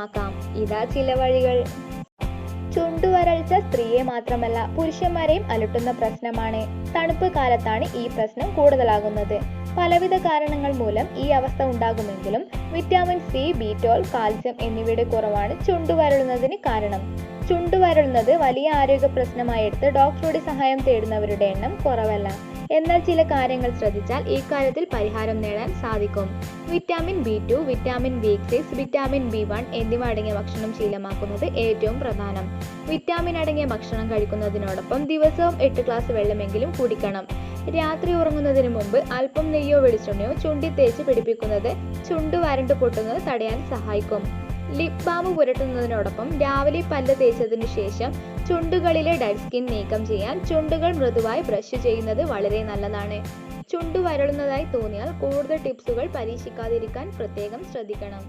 ശീലമാക്കാം. ഇതാ ചില വഴികൾ. ചുണ്ടുവരൾച്ച സ്ത്രീയെ മാത്രമല്ല പുരുഷന്മാരെയും അലട്ടുന്ന പ്രശ്നമാണ്. തണുപ്പ് കാലത്താണ് ഈ പ്രശ്നം കൂടുതലാകുന്നത്. പലവിധ കാരണങ്ങൾ മൂലം ഈ അവസ്ഥ ഉണ്ടാകുമെങ്കിലും വിറ്റാമിൻ സി, B12, കാൽസ്യം എന്നിവയുടെ കുറവാണ് ചുണ്ടുവരളുന്നതിന് കാരണം. ചുണ്ടുവരളുന്നത് വലിയ ആരോഗ്യ പ്രശ്നമായി എടുത്ത് ഡോക്ടറുടെ സഹായം തേടുന്നവരുടെ എണ്ണം കുറവല്ല. എന്നാൽ ചില കാര്യങ്ങൾ ശ്രദ്ധിച്ചാൽ ഈ കാര്യത്തിൽ പരിഹാരം നേടാൻ സാധിക്കും. Vitamin B2, vitamin B6, vitamin B1 എന്നിവ അടങ്ങിയ ഭക്ഷണം ശീലമാക്കുന്നത് ഏറ്റവും പ്രധാനം. വിറ്റാമിൻ അടങ്ങിയ ഭക്ഷണം കഴിക്കുന്നതിനോടൊപ്പം ദിവസവും 8 ഗ്ലാസ് വെള്ളമെങ്കിലും കുടിക്കണം. രാത്രി ഉറങ്ങുന്നതിന് മുമ്പ് അല്പം നെയ്യോ വെളിച്ചെണ്ണയോ ചുണ്ടിൽ തേച്ച് പിടിപ്പിക്കുന്നത് ചുണ്ട് വരണ്ടു പൊട്ടുന്നത് തടയാൻ സഹായിക്കും. ലിപ് ബാം പുരട്ടുന്നതിനോടൊപ്പം രാവിലെ പല്ല് തേച്ചതിനു ശേഷം ചുണ്ടുകളിലെ ഡെഡ് സ്കിൻ നീക്കം ചെയ്യാൻ ചുണ്ടുകൾ മൃദുവായി ബ്രഷ് ചെയ്യുന്നത് വളരെ നല്ലതാണ്. ചുണ്ടു വരളുന്നതായി തോന്നിയാൽ കൂടുതൽ ടിപ്സുകൾ പരീക്ഷിക്കാതിരിക്കാൻ പ്രത്യേകം ശ്രദ്ധിക്കണം.